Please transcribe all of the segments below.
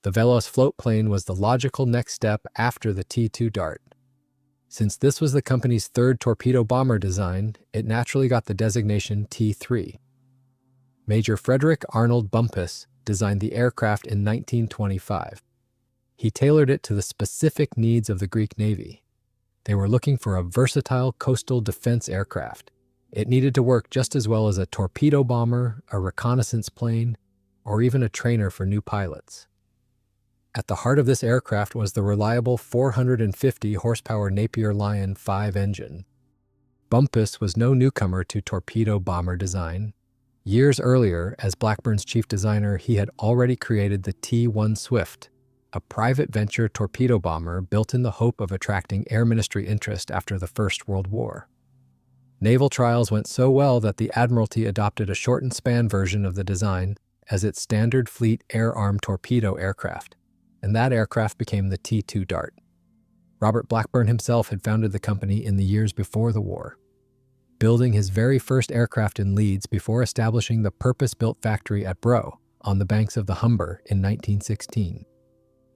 The Velos floatplane was the logical next step after the T-2 Dart. Since this was the company's third torpedo bomber design, it naturally got the designation T-3. Major Frederick Arnold Bumpus designed the aircraft in 1925. He tailored it to the specific needs of the Greek Navy. They were looking for a versatile coastal defense aircraft. It needed to work just as well as a torpedo bomber, a reconnaissance plane, or even a trainer for new pilots. At the heart of this aircraft was the reliable 450 horsepower Napier Lion 5 engine. Bumpus was no newcomer to torpedo bomber design. Years earlier, as Blackburn's chief designer, he had already created the T-1 Swift, a private venture torpedo bomber built in the hope of attracting Air Ministry interest after the First World War. Naval trials went so well that the Admiralty adopted a shortened span version of the design as its standard fleet air-armed torpedo aircraft, and that aircraft became the T-2 Dart. Robert Blackburn himself had founded the company in the years before the war, building his very first aircraft in Leeds before establishing the purpose-built factory at Brough on the banks of the Humber in 1916.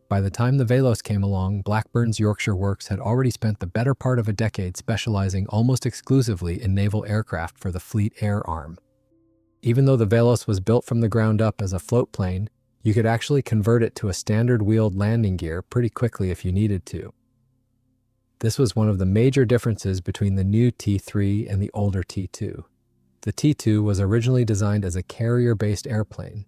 By the time the Velos came along, Blackburn's Yorkshire Works had already spent the better part of a decade specializing almost exclusively in naval aircraft for the Fleet Air Arm. Even though the Velos was built from the ground up as a floatplane, you could actually convert it to a standard wheeled landing gear pretty quickly if you needed to. This was one of the major differences between the new T-3 and the older T-2. The T-2 was originally designed as a carrier-based airplane.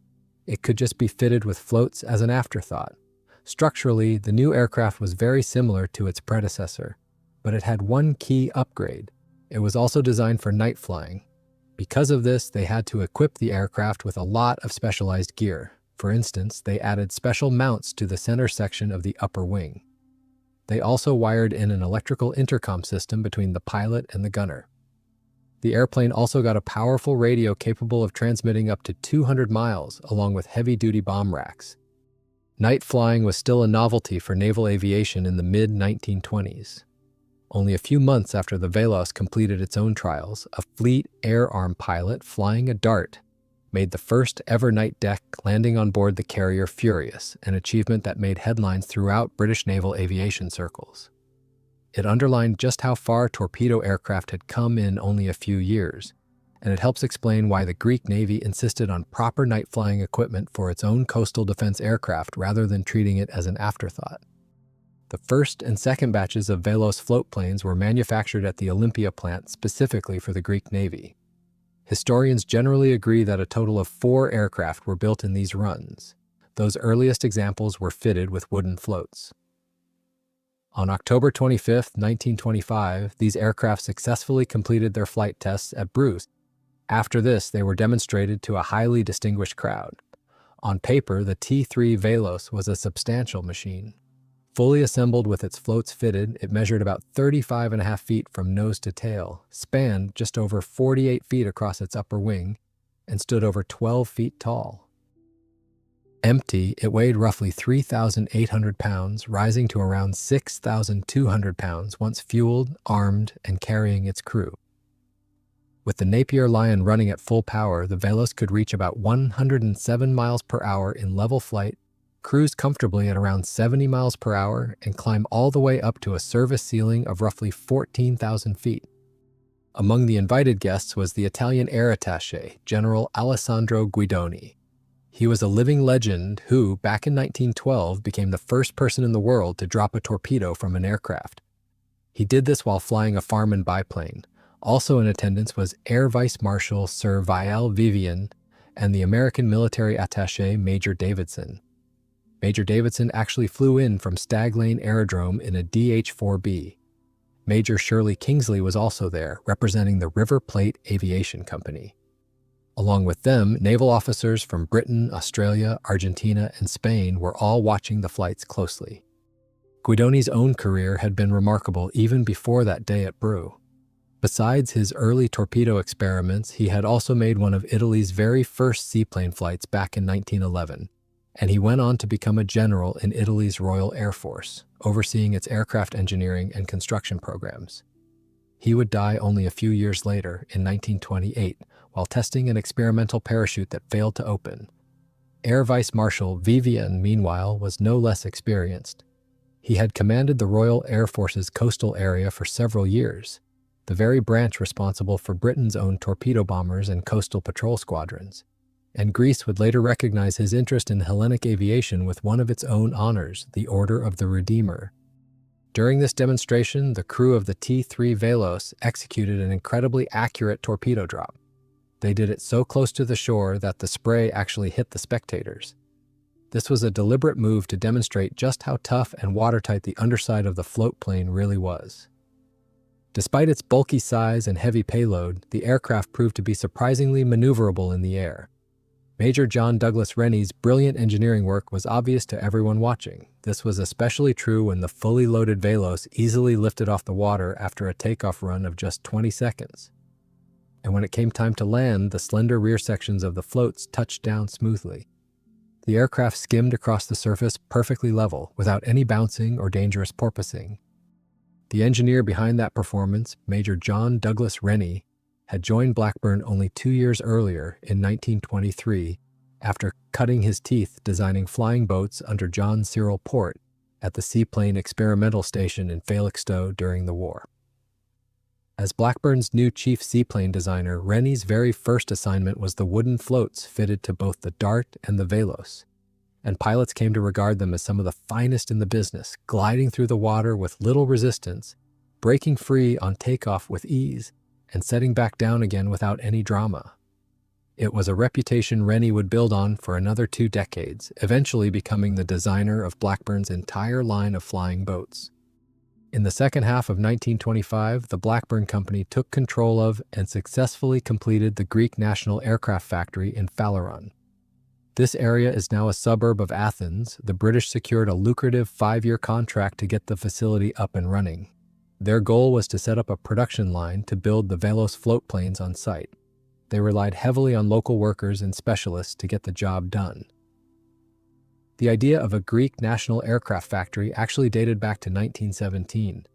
It could just be fitted with floats as an afterthought. Structurally, the new aircraft was very similar to its predecessor, but it had one key upgrade. It was also designed for night flying. Because of this, they had to equip the aircraft with a lot of specialized gear. For instance, they added special mounts to the center section of the upper wing. They also wired in an electrical intercom system between the pilot and the gunner. The airplane also got a powerful radio capable of transmitting up to 200 miles, along with heavy-duty bomb racks. Night flying was still a novelty for naval aviation in the mid-1920s. Only a few months after the Velos completed its own trials, a Fleet Air Arm pilot flying a Dart made the first ever night deck landing on board the carrier Furious, an achievement that made headlines throughout British naval aviation circles. It underlined just how far torpedo aircraft had come in only a few years, and it helps explain why the Greek Navy insisted on proper night flying equipment for its own coastal defense aircraft rather than treating it as an afterthought. The first and second batches of Velos floatplanes were manufactured at the Olympia plant specifically for the Greek Navy. Historians generally agree that a total of 4 aircraft were built in these runs. Those earliest examples were fitted with wooden floats. On October 25, 1925, these aircraft successfully completed their flight tests at Bruce. After this, they were demonstrated to a highly distinguished crowd. On paper, the T.3 Velos was a substantial machine. Fully assembled with its floats fitted, it measured about 35.5 feet from nose to tail, spanned just over 48 feet across its upper wing, and stood over 12 feet tall. Empty, it weighed roughly 3,800 pounds, rising to around 6,200 pounds once fueled, armed, and carrying its crew. With the Napier Lion running at full power, the Velos could reach about 107 miles per hour in level flight, cruise comfortably at around 70 miles per hour, and climb all the way up to a service ceiling of roughly 14,000 feet. Among the invited guests was the Italian air attaché, General Alessandro Guidoni. He was a living legend who, back in 1912, became the first person in the world to drop a torpedo from an aircraft. He did this while flying a Farman biplane. Also in attendance was Air Vice Marshal Sir Vial Vivian and the American military attaché Major Davidson. Major Davidson actually flew in from Stag Lane Aerodrome in a DH-4B. Major Shirley Kingsley was also there, representing the River Plate Aviation Company. Along with them, naval officers from Britain, Australia, Argentina, and Spain were all watching the flights closely. Guidoni's own career had been remarkable even before that day at Brough. Besides his early torpedo experiments, he had also made one of Italy's very first seaplane flights back in 1911, and he went on to become a general in Italy's Royal Air Force, overseeing its aircraft engineering and construction programs. He would die only a few years later, in 1928, while testing an experimental parachute that failed to open. Air Vice Marshal Vivian, meanwhile, was no less experienced. He had commanded the Royal Air Force's coastal area for several years, the very branch responsible for Britain's own torpedo bombers and coastal patrol squadrons. And Greece would later recognize his interest in Hellenic aviation with one of its own honors, the Order of the Redeemer. During this demonstration, the crew of the T.3 Velos executed an incredibly accurate torpedo drop. They did it so close to the shore that the spray actually hit the spectators. This was a deliberate move to demonstrate just how tough and watertight the underside of the floatplane really was. Despite its bulky size and heavy payload, the aircraft proved to be surprisingly maneuverable in the air. Major John Douglas Rennie's brilliant engineering work was obvious to everyone watching. This was especially true when the fully loaded Velos easily lifted off the water after a takeoff run of just 20 seconds. And when it came time to land, the slender rear sections of the floats touched down smoothly. The aircraft skimmed across the surface perfectly level, without any bouncing or dangerous porpoising. The engineer behind that performance, Major John Douglas Rennie, had joined Blackburn only 2 years earlier, in 1923, after cutting his teeth designing flying boats under John Cyril Port at the Seaplane Experimental Station in Felixstowe during the war. As Blackburn's new chief seaplane designer, Rennie's very first assignment was the wooden floats fitted to both the Dart and the Velos, and pilots came to regard them as some of the finest in the business, gliding through the water with little resistance, breaking free on takeoff with ease, and setting back down again without any drama. It was a reputation Rennie would build on for another 2 decades, eventually becoming the designer of Blackburn's entire line of flying boats. In the second half of 1925, the Blackburn Company took control of and successfully completed the Greek National Aircraft Factory in Phaleron. This area is now a suburb of Athens. The British secured a lucrative 5-year contract to get the facility up and running. Their goal was to set up a production line to build the Velos floatplanes on site. They relied heavily on local workers and specialists to get the job done. The idea of a Greek national aircraft factory actually dated back to 1917,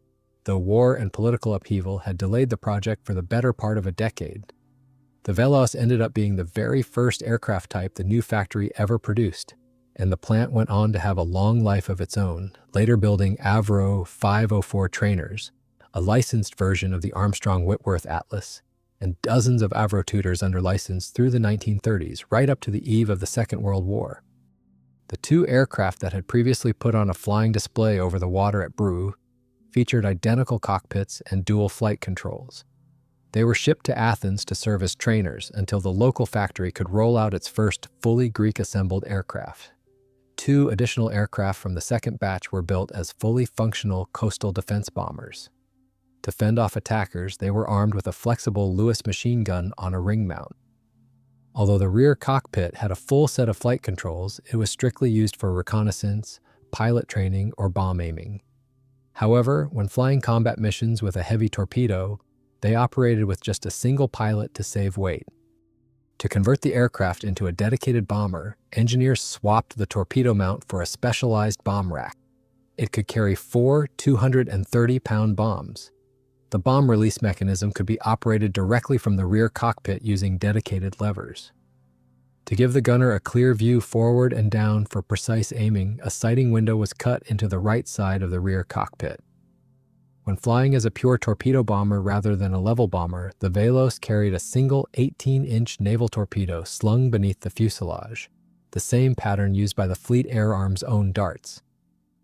though war and political upheaval had delayed the project for the better part of a decade. The Velos ended up being the very first aircraft type the new factory ever produced, and the plant went on to have a long life of its own, later building Avro 504 trainers, a licensed version of the Armstrong-Whitworth Atlas, and dozens of Avro tutors under license through the 1930s, right up to the eve of the Second World War. The 2 aircraft that had previously put on a flying display over the water at Brou featured identical cockpits and dual flight controls. They were shipped to Athens to serve as trainers until the local factory could roll out its first fully Greek-assembled aircraft. 2 additional aircraft from the second batch were built as fully functional coastal defense bombers. To fend off attackers, they were armed with a flexible Lewis machine gun on a ring mount. Although the rear cockpit had a full set of flight controls, it was strictly used for reconnaissance, pilot training, or bomb aiming. However, when flying combat missions with a heavy torpedo, they operated with just a single pilot to save weight. To convert the aircraft into a dedicated bomber, engineers swapped the torpedo mount for a specialized bomb rack. It could carry 4 230-pound bombs. The bomb release mechanism could be operated directly from the rear cockpit using dedicated levers. To give the gunner a clear view forward and down for precise aiming, a sighting window was cut into the right side of the rear cockpit. When flying as a pure torpedo bomber rather than a level bomber, the Velos carried a single 18-inch naval torpedo slung beneath the fuselage, the same pattern used by the Fleet Air Arm's own darts.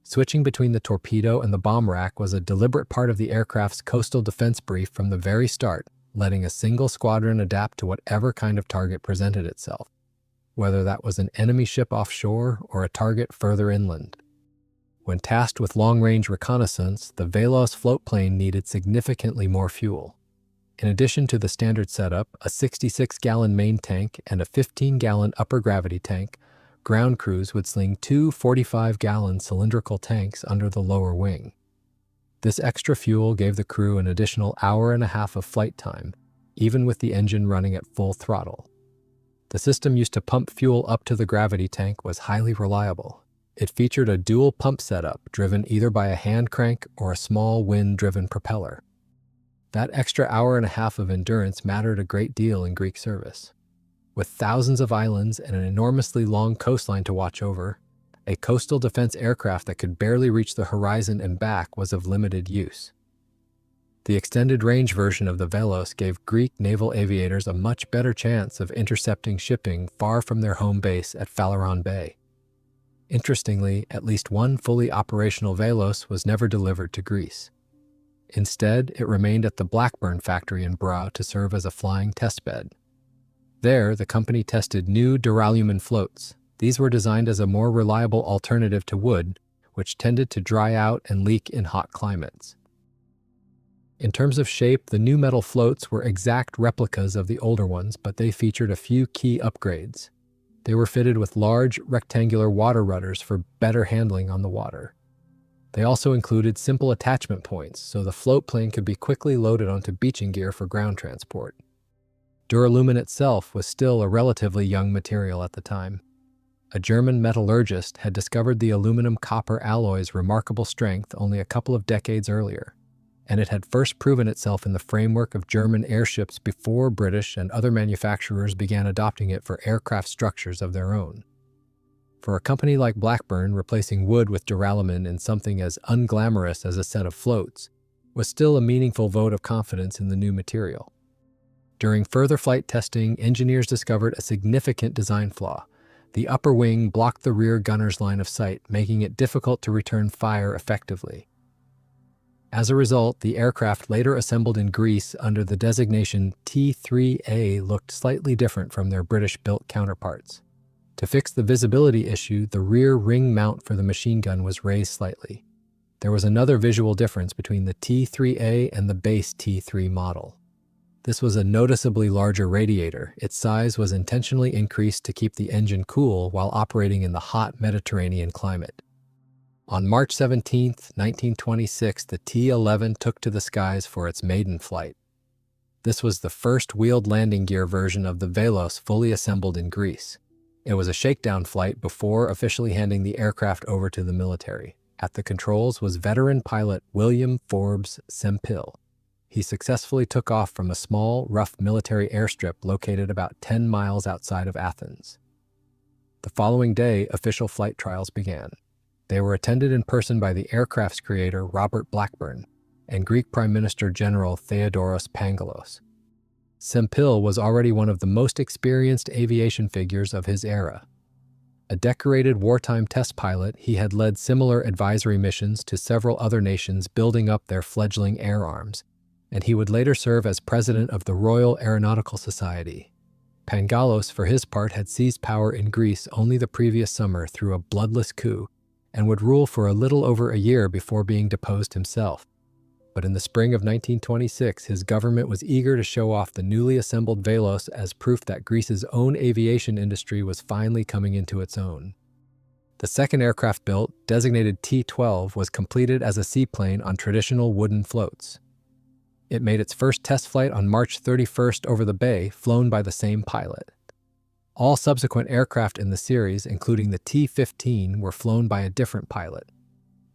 Switching between the torpedo and the bomb rack was a deliberate part of the aircraft's coastal defense brief from the very start, letting a single squadron adapt to whatever kind of target presented itself, whether that was an enemy ship offshore or a target further inland. When tasked with long-range reconnaissance, the Velos floatplane needed significantly more fuel. In addition to the standard setup, a 66-gallon main tank and a 15-gallon upper gravity tank, ground crews would sling 2 45-gallon cylindrical tanks under the lower wing. This extra fuel gave the crew an additional hour and a half of flight time, even with the engine running at full throttle. The system used to pump fuel up to the gravity tank was highly reliable. It featured a dual pump setup driven either by a hand crank or a small wind-driven propeller. That extra hour and a half of endurance mattered a great deal in Greek service. With thousands of islands and an enormously long coastline to watch over, a coastal defense aircraft that could barely reach the horizon and back was of limited use. The extended-range version of the Velos gave Greek naval aviators a much better chance of intercepting shipping far from their home base at Phaleron Bay. Interestingly, at least one fully operational Velos was never delivered to Greece. Instead, it remained at the Blackburn factory in Bra to serve as a flying testbed. There, the company tested new duralumin floats. These were designed as a more reliable alternative to wood, which tended to dry out and leak in hot climates. In terms of shape, the new metal floats were exact replicas of the older ones, but they featured a few key upgrades. They were fitted with large, rectangular water rudders for better handling on the water. They also included simple attachment points, so the floatplane could be quickly loaded onto beaching gear for ground transport. Duralumin itself was still a relatively young material at the time. A German metallurgist had discovered the aluminum-copper alloy's remarkable strength only a couple of decades earlier, and it had first proven itself in the framework of German airships before British and other manufacturers began adopting it for aircraft structures of their own. For a company like Blackburn, replacing wood with duralumin in something as unglamorous as a set of floats was still a meaningful vote of confidence in the new material. During further flight testing, engineers discovered a significant design flaw. The upper wing blocked the rear gunner's line of sight, making it difficult to return fire effectively. As a result, the aircraft later assembled in Greece under the designation T3A looked slightly different from their British-built counterparts. To fix the visibility issue, the rear ring mount for the machine gun was raised slightly. There was another visual difference between the T3A and the base T3 model. This was a noticeably larger radiator. Its size was intentionally increased to keep the engine cool while operating in the hot Mediterranean climate. On March 17, 1926, the T-11 took to the skies for its maiden flight. This was the first wheeled landing gear version of the Velos fully assembled in Greece. It was a shakedown flight before officially handing the aircraft over to the military. At the controls was veteran pilot William Forbes Sempill. He successfully took off from a small, rough military airstrip located about 10 miles outside of Athens. The following day, official flight trials began. They were attended in person by the aircraft's creator, Robert Blackburn, and Greek Prime Minister General Theodoros Pangalos. Sempill was already one of the most experienced aviation figures of his era. A decorated wartime test pilot, he had led similar advisory missions to several other nations building up their fledgling air arms, and he would later serve as president of the Royal Aeronautical Society. Pangalos, for his part, had seized power in Greece only the previous summer through a bloodless coup, and would rule for a little over a year before being deposed himself. But in the spring of 1926, his government was eager to show off the newly assembled Velos as proof that Greece's own aviation industry was finally coming into its own. The second aircraft built, designated T-12, was completed as a seaplane on traditional wooden floats. It made its first test flight on March 31st over the bay, flown by the same pilot. All subsequent aircraft in the series, including the T-15, were flown by a different pilot.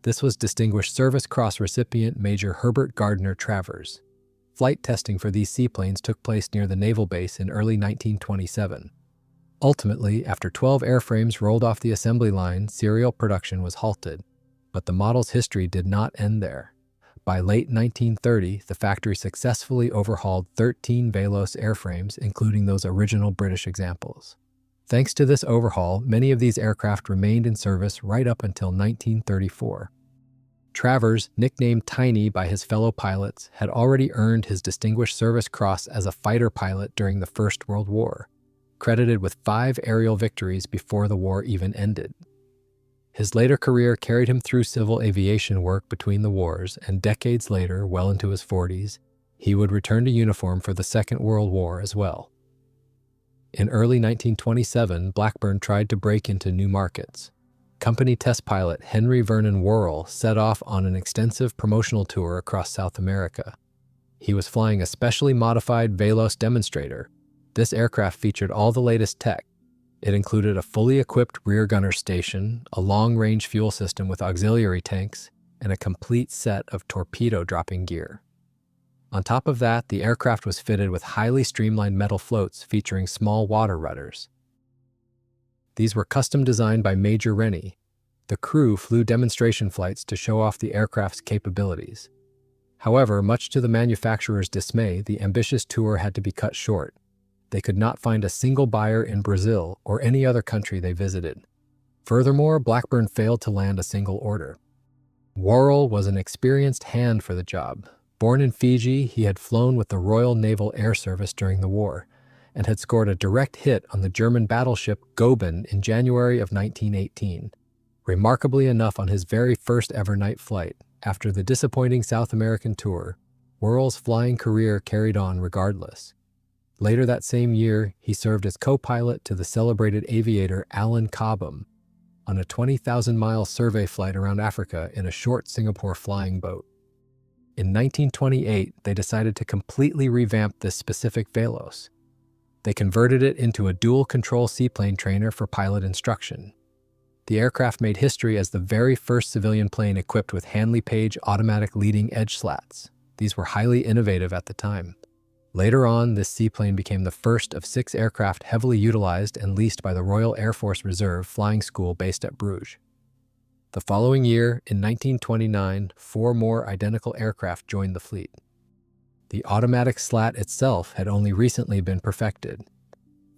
This was Distinguished Service Cross recipient Major Herbert Gardner Travers. Flight testing for these seaplanes took place near the naval base in early 1927. Ultimately, after 12 airframes rolled off the assembly line, serial production was halted. But the model's history did not end there. By late 1930, the factory successfully overhauled 13 Velos airframes, including those original British examples. Thanks to this overhaul, many of these aircraft remained in service right up until 1934. Travers, nicknamed Tiny by his fellow pilots, had already earned his Distinguished Service Cross as a fighter pilot during the First World War, credited with 5 aerial victories before the war even ended. His later career carried him through civil aviation work between the wars, and decades later, well into his 40s, he would return to uniform for the Second World War as well. In early 1927, Blackburn tried to break into new markets. Company test pilot Henry Vernon Worrell set off on an extensive promotional tour across South America. He was flying a specially modified Velos demonstrator. This aircraft featured all the latest tech. It included a fully equipped rear gunner station, a long-range fuel system with auxiliary tanks, and a complete set of torpedo dropping gear. On top of that, the aircraft was fitted with highly streamlined metal floats featuring small water rudders. These were custom designed by Major Rennie. The crew flew demonstration flights to show off the aircraft's capabilities. However, much to the manufacturer's dismay, the ambitious tour had to be cut short. They could not find a single buyer in Brazil or any other country they visited. Furthermore, Blackburn failed to land a single order. Worrell was an experienced hand for the job. Born in Fiji, he had flown with the Royal Naval Air Service during the war and had scored a direct hit on the German battleship Goeben in January of 1918. Remarkably enough, on his very first ever night flight, after the disappointing South American tour, Worrell's flying career carried on regardless. Later that same year, he served as co-pilot to the celebrated aviator Alan Cobham on a 20,000-mile survey flight around Africa in a short Singapore flying boat. In 1928, they decided to completely revamp this specific Velos. They converted it into a dual-control seaplane trainer for pilot instruction. The aircraft made history as the very first civilian plane equipped with Handley Page automatic leading-edge slats. These were highly innovative at the time. Later on, this seaplane became the first of 6 aircraft heavily utilized and leased by the Royal Air Force Reserve Flying School based at Bruges. The following year, in 1929, 4 more identical aircraft joined the fleet. The automatic slat itself had only recently been perfected.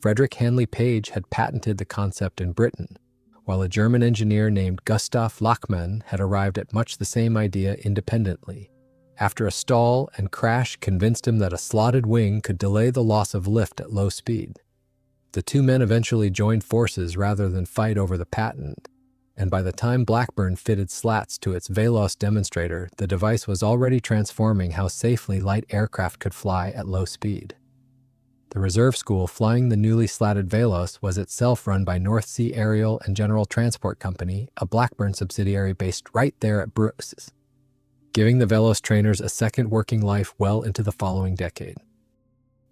Frederick Handley Page had patented the concept in Britain, while a German engineer named Gustav Lachmann had arrived at much the same idea independently. After a stall and crash convinced him that a slotted wing could delay the loss of lift at low speed. The two men eventually joined forces rather than fight over the patent, and by the time Blackburn fitted slats to its Velos demonstrator, the device was already transforming how safely light aircraft could fly at low speed. The reserve school flying the newly slatted Velos was itself run by North Sea Aerial and General Transport Company, a Blackburn subsidiary based right there at Bruges, giving the Velos trainers a second working life well into the following decade.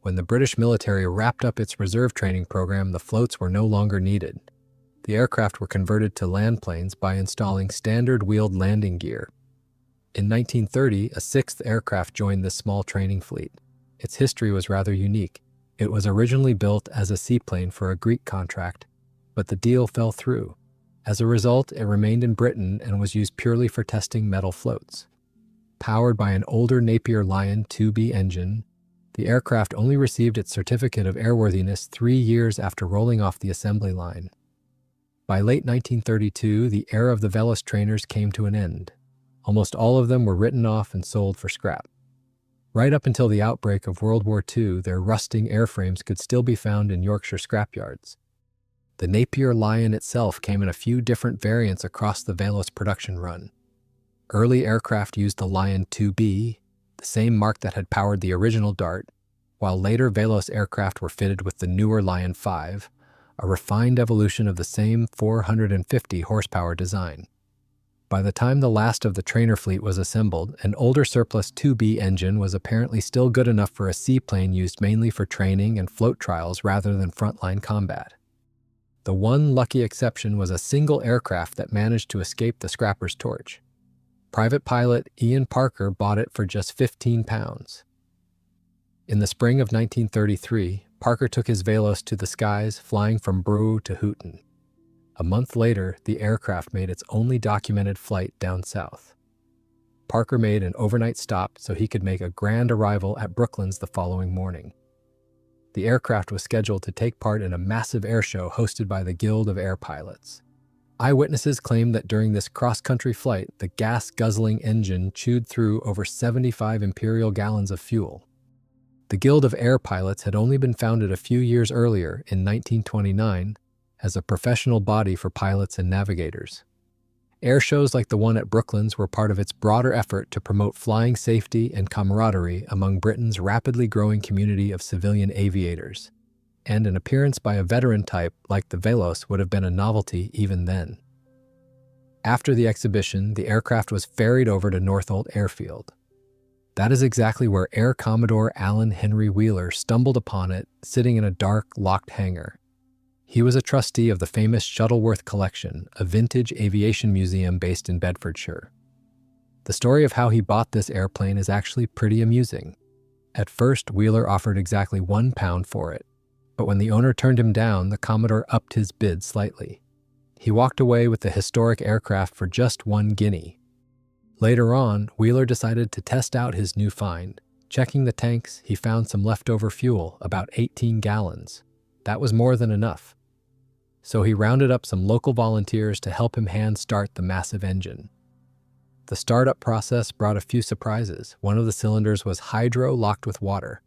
When the British military wrapped up its reserve training program, the floats were no longer needed. The aircraft were converted to land planes by installing standard wheeled landing gear. In 1930, a 6th aircraft joined this small training fleet. Its history was rather unique. It was originally built as a seaplane for a Greek contract, but the deal fell through. As a result, it remained in Britain and was used purely for testing metal floats. Powered by an older Napier Lion 2B engine, the aircraft only received its certificate of airworthiness 3 years after rolling off the assembly line. By late 1932, the era of the Velos trainers came to an end. Almost all of them were written off and sold for scrap. Right up until the outbreak of World War II, their rusting airframes could still be found in Yorkshire scrapyards. The Napier Lion itself came in a few different variants across the Velos production run. Early aircraft used the Lion 2B, the same mark that had powered the original Dart, while later Velos aircraft were fitted with the newer Lion 5, a refined evolution of the same 450 horsepower design. By the time the last of the trainer fleet was assembled, an older surplus 2B engine was apparently still good enough for a seaplane used mainly for training and float trials rather than frontline combat. The one lucky exception was a single aircraft that managed to escape the scrapper's torch. Private pilot Ian Parker bought it for just £15. In the spring of 1933, Parker took his Velos to the skies, flying from Bruges to Houghton. A month later, the aircraft made its only documented flight down south. Parker made an overnight stop so he could make a grand arrival at Brooklands the following morning. The aircraft was scheduled to take part in a massive air show hosted by the Guild of Air Pilots. Eyewitnesses claimed that during this cross-country flight, the gas-guzzling engine chewed through over 75 imperial gallons of fuel. The Guild of Air Pilots had only been founded a few years earlier, in 1929, as a professional body for pilots and navigators. Air shows like the one at Brooklands were part of its broader effort to promote flying safety and camaraderie among Britain's rapidly growing community of civilian aviators, and an appearance by a veteran type like the Velos would have been a novelty even then. After the exhibition, the aircraft was ferried over to Northolt Airfield. That is exactly where Air Commodore Allen Henry Wheeler stumbled upon it, sitting in a dark, locked hangar. He was a trustee of the famous Shuttleworth Collection, a vintage aviation museum based in Bedfordshire. The story of how he bought this airplane is actually pretty amusing. At first, Wheeler offered exactly £1 for it, but when the owner turned him down, the Commodore upped his bid slightly. He walked away with the historic aircraft for just 1 guinea. Later on, Wheeler decided to test out his new find. Checking the tanks, he found some leftover fuel, about 18 gallons. That was more than enough. So he rounded up some local volunteers to help him hand start the massive engine. The startup process brought a few surprises. One of the cylinders was hydro-locked with water,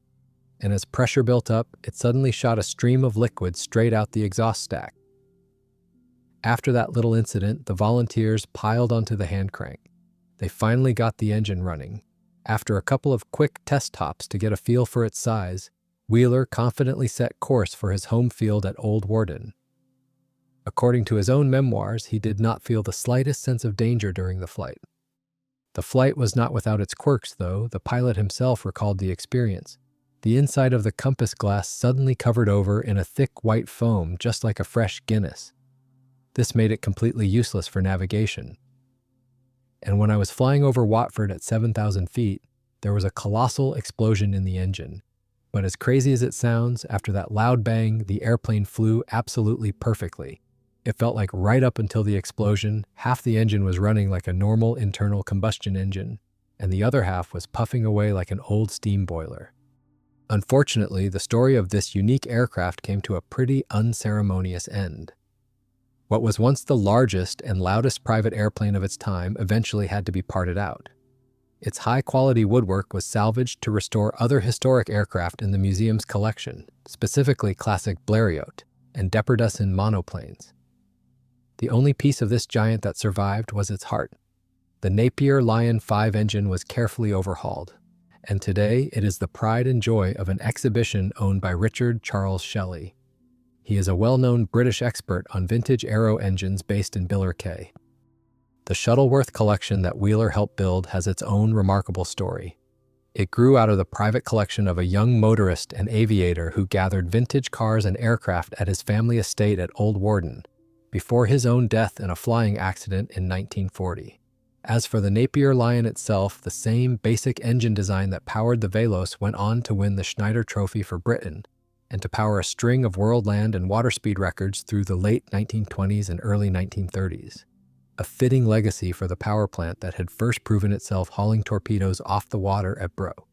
and as pressure built up, it suddenly shot a stream of liquid straight out the exhaust stack. After that little incident, the volunteers piled onto the hand crank. They finally got the engine running. After a couple of quick test hops to get a feel for its size, Wheeler confidently set course for his home field at Old Warden. According to his own memoirs, he did not feel the slightest sense of danger during the flight. The flight was not without its quirks, though. The pilot himself recalled the experience. The inside of the compass glass suddenly covered over in a thick white foam, just like a fresh Guinness. This made it completely useless for navigation. And when I was flying over Watford at 7,000 feet, there was a colossal explosion in the engine. But as crazy as it sounds, after that loud bang, the airplane flew absolutely perfectly. It felt like right up until the explosion, half the engine was running like a normal internal combustion engine, and the other half was puffing away like an old steam boiler. Unfortunately, the story of this unique aircraft came to a pretty unceremonious end. What was once the largest and loudest private airplane of its time eventually had to be parted out. Its high-quality woodwork was salvaged to restore other historic aircraft in the museum's collection, specifically classic Blériot and Deperdussin monoplanes. The only piece of this giant that survived was its heart. The Napier Lion 5 engine was carefully overhauled, and today it is the pride and joy of an exhibition owned by Richard Charles Shelley. He is a well-known British expert on vintage aero engines based in Billericay. The Shuttleworth collection that Wheeler helped build has its own remarkable story. It grew out of the private collection of a young motorist and aviator who gathered vintage cars and aircraft at his family estate at Old Warden, before his own death in a flying accident in 1940. As for the Napier Lion itself, the same basic engine design that powered the Velos went on to win the Schneider Trophy for Britain, and to power a string of world land and water speed records through the late 1920s and early 1930s. A fitting legacy for the power plant that had first proven itself hauling torpedoes off the water at Brough.